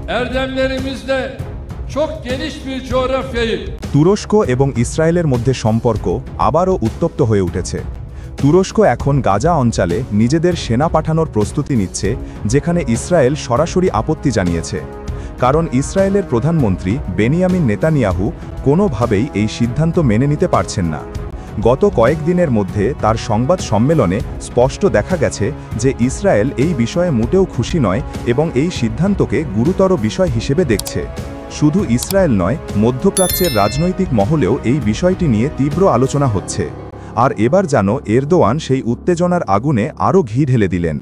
erdemlerimizle çok geniş bir coğrafyayı তুরস্ক এবং ইসরায়েলের মধ্যে সম্পর্ক আবারও উত্তপ্ত হয়ে উঠেছে। তুরস্ক এখন গাজা অঞ্চলে নিজেদের সেনা পাঠানোর প্রস্তুতি নিচ্ছে, যেখানে ইসরায়েল সরাসরি আপত্তি জানিয়েছে। কারণ ইসরায়েলের প্রধানমন্ত্রী বেনিয়ামিন নেতানিয়াহু কোনোভাবেই এই সিদ্ধান্ত মেনে নিতে পারছেন না। গত কয়েকদিনের মধ্যে তার সংবাদ সম্মেলনে স্পষ্ট দেখা গেছে যে ইসরায়েল এই বিষয়ে মোটেও খুশি নয় এবং এই সিদ্ধান্তকে গুরুতর বিষয় হিসেবে দেখছে। শুধু ইসরায়েল নয়, মধ্যপ্রাচ্যের রাজনৈতিক মহলেও এই বিষয়টি নিয়ে তীব্র আলোচনা হচ্ছে। আর এবার যেন এরদোয়ান সেই উত্তেজনার আগুনে আরও ঘি ঢেলে দিলেন।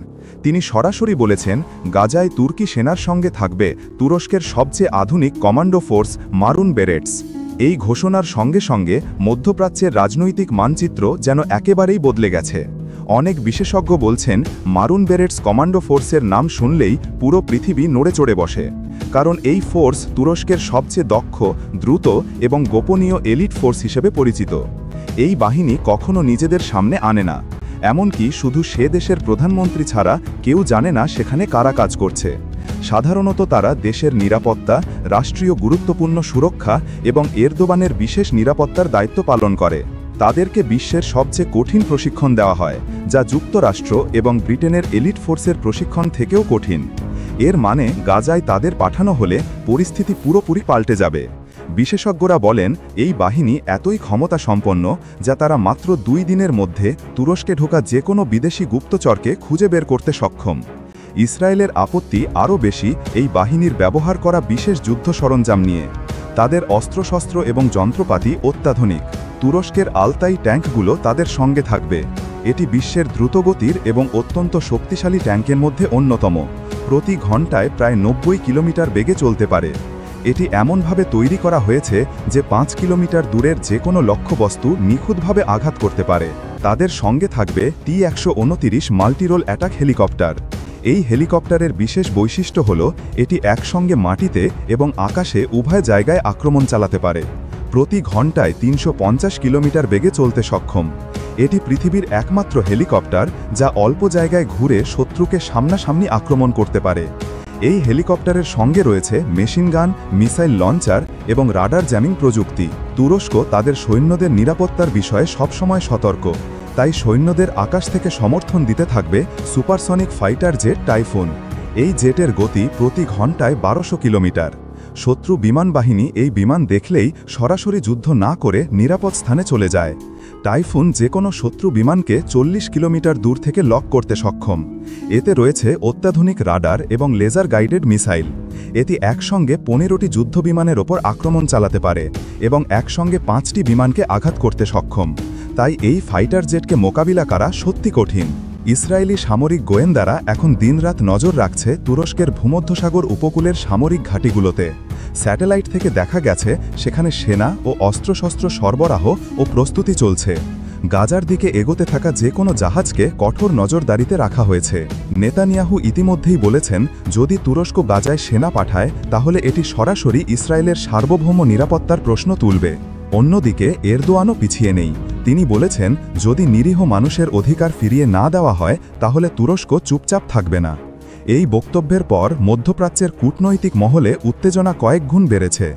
তিনি সরাসরি বলেছেন, গাজায় তুর্কি সেনার সঙ্গে থাকবে তুরস্কের সবচেয়ে আধুনিক কমান্ডো ফোর্স মারুন বেরেটস। এই ঘোষণার সঙ্গে সঙ্গে মধ্যপ্রাচ্যের রাজনৈতিক মানচিত্র যেন একেবারেই বদলে গেছে। অনেক বিশেষজ্ঞ বলছেন, মারুন বেরেটস কমান্ডো ফোর্সের নাম শুনলেই পুরো পৃথিবী নড়ে চড়ে বসে। কারণ এই ফোর্স তুরস্কের সবচেয়ে দক্ষ, দ্রুত এবং গোপনীয় এলিট ফোর্স হিসেবে পরিচিত। এই বাহিনী কখনো নিজেদের সামনে আনে না, এমনকি শুধু সে দেশের প্রধানমন্ত্রী ছাড়া কেউ জানে না সেখানে কারা কাজ করছে। সাধারণত তারা দেশের নিরাপত্তা, রাষ্ট্রীয় গুরুত্বপূর্ণ সুরক্ষা এবং এরদোয়ানের বিশেষ নিরাপত্তার দায়িত্ব পালন করে। তাদেরকে বিশ্বের সবচেয়ে কঠিন প্রশিক্ষণ দেওয়া হয়, যা যুক্তরাষ্ট্র এবং ব্রিটেনের এলিট ফোর্সের প্রশিক্ষণ থেকেও কঠিন। এর মানে গাজায় তাদের পাঠানো হলে পরিস্থিতি পুরোপুরি পাল্টে যাবে। বিশেষজ্ঞরা বলেন, এই বাহিনী এতই ক্ষমতা সম্পন্ন যা তারা মাত্র 2 দিনের মধ্যে তুরস্কে ঢোকা যে কোনো বিদেশি গুপ্তচরকে খুঁজে বের করতে সক্ষম। ইসরায়েলের আপত্তি আরও বেশি এই বাহিনীর ব্যবহার করা বিশেষ যুদ্ধ সরঞ্জাম নিয়ে। তাদের অস্ত্রশস্ত্র এবং যন্ত্রপাতি অত্যাধুনিক। তুরস্কের আলতাই ট্যাঙ্কগুলো তাদের সঙ্গে থাকবে। এটি বিশ্বের দ্রুতগতির এবং অত্যন্ত শক্তিশালী ট্যাঙ্কের মধ্যে অন্যতম। প্রতি ঘন্টায় প্রায় 90 কিলোমিটার বেগে চলতে পারে। এটি এমনভাবে তৈরি করা হয়েছে যে 5 কিলোমিটার দূরের যে কোনো লক্ষ্যবস্তু নিখুঁতভাবে আঘাত করতে পারে। তাদের সঙ্গে থাকবে T-129 মাল্টিরোল অ্যাটাক হেলিকপ্টার। এই হেলিকপ্টারের বিশেষ বৈশিষ্ট্য হল এটি একসঙ্গে মাটিতে এবং আকাশে উভয় জায়গায় আক্রমণ চালাতে পারে। প্রতি ঘন্টায় 350 কিলোমিটার বেগে চলতে সক্ষম। এটি পৃথিবীর একমাত্র হেলিকপ্টার যা অল্প জায়গায় ঘুরে শত্রুকে সামনাসামনি আক্রমণ করতে পারে। এই হেলিকপ্টারের সঙ্গে রয়েছে মেশিনগান, মিসাইল লঞ্চার এবং রাডার জ্যামিং প্রযুক্তি। তুরস্ক তাদের সৈন্যদের নিরাপত্তার বিষয়ে সবসময় সতর্ক, তাই সৈন্যদের আকাশ থেকে সমর্থন দিতে থাকবে সুপারসনিক ফাইটার জেট টাইফুন। এই জেটের গতি প্রতি ঘন্টায় 1200 কিলোমিটার। শত্রু বিমান বাহিনী এই বিমান দেখলেই সরাসরি যুদ্ধ না করে নিরাপদ স্থানে চলে যায়। টাইফুন যে কোনো শত্রু বিমানকে 40 কিলোমিটার দূর থেকে লক করতে সক্ষম। এতে রয়েছে অত্যাধুনিক রাডার এবং লেজার গাইডেড মিসাইল। এটি একসঙ্গে 15টি যুদ্ধ বিমানের ওপর আক্রমণ চালাতে পারে এবং একসঙ্গে 5টি বিমানকে আঘাত করতে সক্ষম। তাই এই ফাইটার জেটকে মোকাবিলা করা সত্যি কঠিন। ইসরায়েলি সামরিক গোয়েন্দারা এখন দিনরাত নজর রাখছে তুরস্কের ভূমধ্যসাগর উপকূলের সামরিক ঘাঁটিগুলোতে। স্যাটেলাইট থেকে দেখা গেছে সেখানে সেনা ও অস্ত্রশস্ত্র সরবরাহ ও প্রস্তুতি চলছে। গাজার দিকে এগোতে থাকা যে কোনো জাহাজকে কঠোর নজরদারিতে রাখা হয়েছে। নেতানিয়াহু ইতিমধ্যেই বলেছেন, যদি তুরস্ক গাজায় সেনা পাঠায় তাহলে এটি সরাসরি ইসরায়েলের সার্বভৌম নিরাপত্তার প্রশ্ন তুলবে। অন্যদিকে এরদোয়ানও পিছিয়ে নেই। তিনি বলেছেন, যদি নিরীহ মানুষের অধিকার ফিরিয়ে না দেওয়া হয় তাহলে তুরস্ক চুপচাপ থাকবে না। এই বক্তব্যের পর মধ্যপ্রাচ্যের কূটনৈতিক মহলে উত্তেজনা কয়েক গুণ বেড়েছে।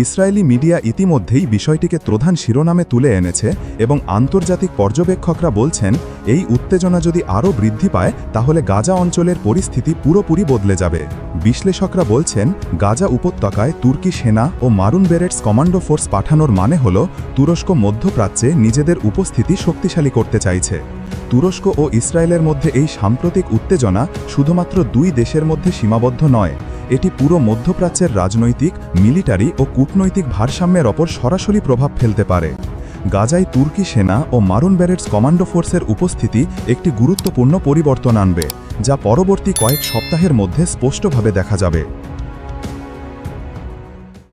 ইসরায়েলি মিডিয়া ইতিমধ্যেই বিষয়টিকে প্রধান শিরোনামে তুলে এনেছে এবং আন্তর্জাতিক পর্যবেক্ষকরা বলছেন, এই উত্তেজনা যদি আরও বৃদ্ধি পায় তাহলে গাজা অঞ্চলের পরিস্থিতি পুরোপুরি বদলে যাবে। বিশ্লেষকরা বলছেন, গাজা উপত্যকায় তুর্কি সেনা ও মারুন বেরেটস কমান্ডো ফোর্স পাঠানোর মানে হল তুরস্ক মধ্যপ্রাচ্যে নিজেদের উপস্থিতি শক্তিশালী করতে চাইছে। তুরস্ক ও ইসরায়েলের মধ্যে এই সাম্প্রতিক উত্তেজনা শুধুমাত্র 2 দেশের মধ্যে সীমাবদ্ধ নয়, এটি পুরো মধ্যপ্রাচ্যের রাজনৈতিক, মিলিটারি ও কূটনৈতিক ভারসাম্যের ওপর সরাসরি প্রভাব ফেলতে পারে। গাজায় তুর্কি সেনা ও মারুন বেরেটস কমান্ডো ফোর্সের উপস্থিতি একটি গুরুত্বপূর্ণ পরিবর্তন আনবে, যা পরবর্তী কয়েক সপ্তাহের মধ্যে স্পষ্টভাবে দেখা যাবে।